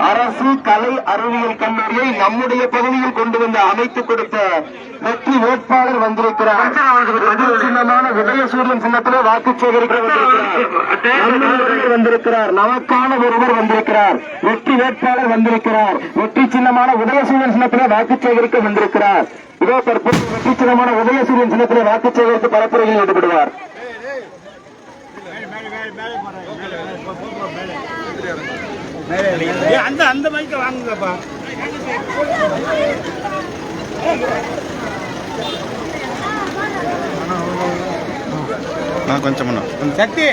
அரசு கலை அறிவியல் கல்லூரியை நம்முடைய பகுதியில் கொண்டு வந்து அமைத்துக் கொடுத்த வெற்றி வேட்பாளர் வந்திருக்கிறார். சின்னமான உதயசூரியன் சின்னத்திலே வாக்கு சேகரிக்க வந்திருக்கிறார். நமக்கான ஒருவர் வந்திருக்கிறார். வெற்றி வேட்பாளர் வந்திருக்கிறார். வெற்றி சின்னமான உதயசூரியன் சின்னத்திலே வாக்கு சேகரிக்க வந்திருக்கிறார். இதோ தற்போது வெற்றி சின்னமான உதயசூரியன் சின்னத்திலே வாக்கு சேகரித்து பரப்புரையில் ஈடுபடுவார். அந்த மைக்க வாங்குங்கப்பா. கொஞ்சம் சக்தி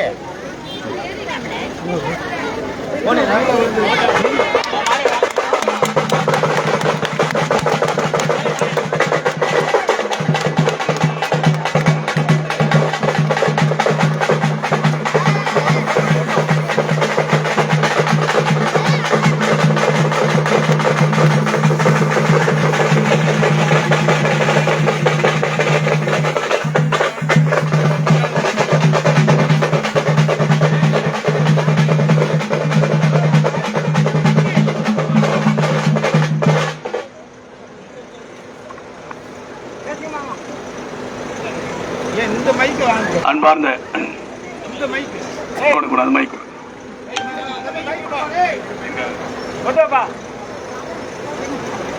அன்பார்ந்த கூடாது மைக்கு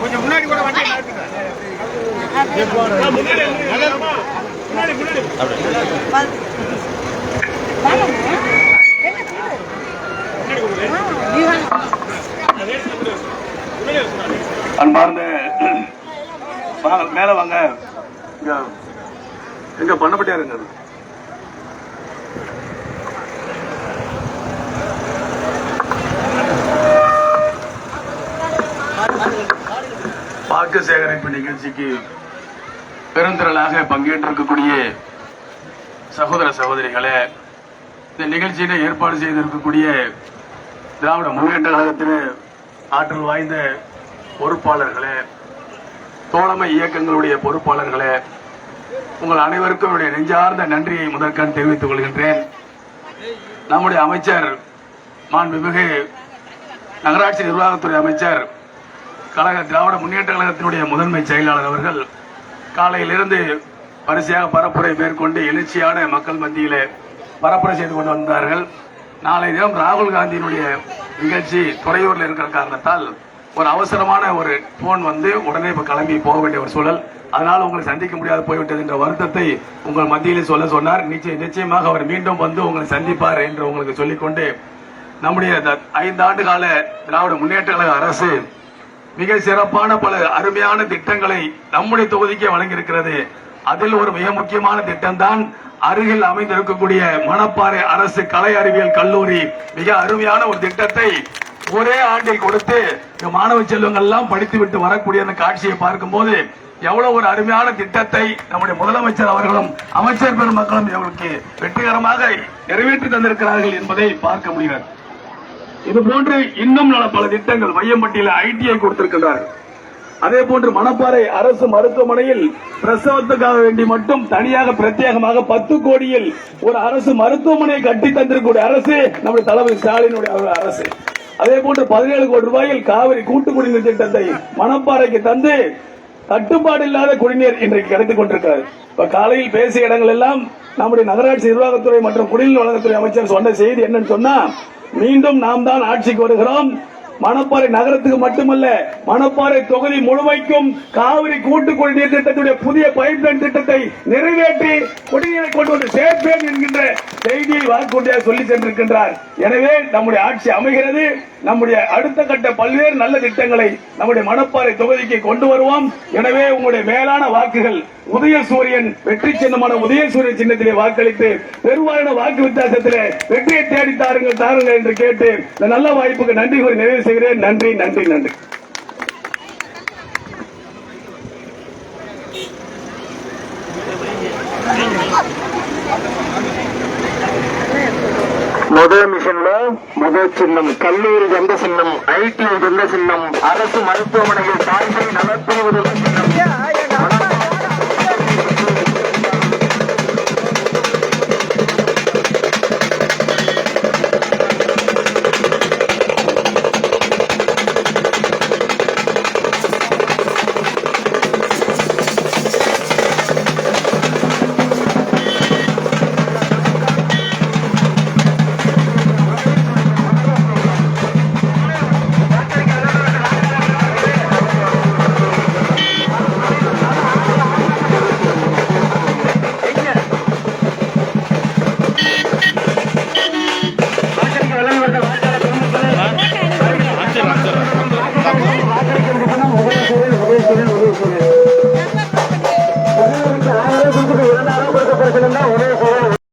கொஞ்சம் முன்னாடி கூட வண்டி அன்பார்ந்த மேல வாங்க. எங்க பண்ணப்பட்டியா இருங்க. வாக்கு சேகரிப்பு நிகழ்ச்சிக்கு பெருந்திரளாக பங்கேற்றிருக்கக்கூடிய சகோதர சகோதரிகளே, இந்த நிகழ்ச்சியில ஏற்பாடு செய்திருக்கக்கூடிய திராவிட முன்னேற்ற கழகத்தின் ஆற்றல் வாய்ந்த பொறுப்பாளர்களே, தோழமை இயக்கங்களுடைய பொறுப்பாளர்களே, உங்கள் அனைவருக்கும் என்னுடைய நெஞ்சார்ந்த நன்றியை முதற்கண் தெரிவித்துக் கொள்கின்றேன். நம்முடைய அமைச்சர் மாண்புமிகு நகராட்சி நிர்வாகத்துறை அமைச்சர் கழக திராவிட முன்னேற்ற கழகத்தினுடைய முதன்மை செயலாளர் அவர்கள் காலையிலிருந்து வரிசையாக பரப்புரை மேற்கொண்டு எழுச்சியான மக்கள் மத்தியிலே பரப்புரை செய்து கொண்டு வந்தார்கள். நாளை தினம் ராகுல் காந்தியினுடைய நிகழ்ச்சி துறையூரில் இருக்கிற காரணத்தால் ஒரு அவசரமான ஒரு போன் வந்து உடனே இப்ப கிளம்பி போக வேண்டிய ஒரு சூழல். அதனால் உங்களை சந்திக்க முடியாது போய்விட்டது என்ற வருத்தத்தை உங்கள் மத்தியிலே சொல்ல சொன்னார். நிச்சயமாக அவர் மீண்டும் வந்து உங்களை சந்திப்பார் என்று உங்களுக்கு சொல்லிக்கொண்டு, நம்முடைய 5 ஆண்டு கால திராவிட முன்னேற்ற கழக அரசு மிக சிறப்பான பல அருமையான திட்டங்களை நம்முடைய தொகுதிக்கே வழங்கியிருக்கிறது. அதில் ஒரு மிக முக்கியமான திட்டம் தான் அருகில் அமைந்திருக்கக்கூடிய மணப்பாறை அரசு கலை அறிவியல் கல்லூரி. மிக அருமையான ஒரு திட்டத்தை ஒரே ஆண்டில் கொடுத்து மாணவ செல்வங்கள் எல்லாம் படித்துவிட்டு வரக்கூடிய அந்த காட்சியை பார்க்கும் போது எவ்வளவு ஒரு அருமையான திட்டத்தை நம்முடைய முதலமைச்சர் அவர்களும் அமைச்சர் பெருமக்களும் எவ்வளவு வெற்றிகரமாக நிறைவேற்றி தந்திருக்கிறார்கள் என்பதை பார்க்க முடிகிறது. இது போன்று இன்னும் பல திட்டங்கள் மையம்பட்டியில் ஐடிஐ கொடுத்திருக்கிறார்கள். அதே போன்று மணப்பாறை அரசு மருத்துவமனையில் பிரசவத்துக்காக வேண்டி மட்டும் தனியாக பிரத்யேகமாக 10 கோடியில் ஒரு அரசு மருத்துவமனையை கட்டி தந்திருக்கக்கூடிய அரசு நம்முடைய தலைவர் ஸ்டாலினுடைய அரசு. அதே போன்று 17 கோடி ரூபாயில் காவிரி கூட்டு குடிநீர் திட்டத்தை மணப்பாறைக்கு தந்து தட்டுப்பாடு இல்லாத குடிநீர் இன்றைக்கு கிடைத்துக் கொண்டிருக்கிறது. இப்ப காலையில் பேசிய இடங்கள் எல்லாம் நம்முடைய நகராட்சி நிர்வாகத்துறை மற்றும் குடிநீர் வழங்கத்துறை அமைச்சர் சொன்ன செய்தி என்னன்னு சொன்னா, மீண்டும் நாம் தான் ஆட்சிக்கு வருகிறோம். மணப்பாறை நகரத்துக்கு மட்டுமல்ல, மணப்பாறை தொகுதி முழுமைக்கும் காவிரி கூட்டு குடிநீர் திட்டத்துடைய புதிய பைப்லைன் திட்டத்தை நிறைவேற்றி குடிநீரை கொண்டு வந்து சேர்ப்பேன் என்கின்ற செய்தியை வாக்குறுதியாக சொல்லி சென்றிருக்கின்றார். எனவே நம்முடைய ஆட்சி அமைகிறது. நம்முடைய அடுத்த கட்ட பல்வேறு நல்ல திட்டங்களை நம்முடைய மணப்பாறை தொகுதிக்கு கொண்டு வருவோம். எனவே உங்களுடைய மேலான வாக்குகள் உதயசூரியன் வெற்றி சின்னமான உதயசூரியன் சின்னத்திலே வாக்களித்து பெருவாரியான வாக்கு வித்தியாசத்திலே வெற்றியை தேடி தாருங்கள் என்று கேட்டு இந்த நல்ல வாய்ப்புக்கு நன்றி கூறி நிறைவு செய்கிறேன். நன்றி நன்றி நன்றி. முதல் மிஷன்ல முதல் சின்னம், கல்லூரி எந்த சின்னம், ஐடி எந்த சின்னம், அரசு மருத்துவமனையில் தாய்மை நலப்பிரிவு சின்னம்.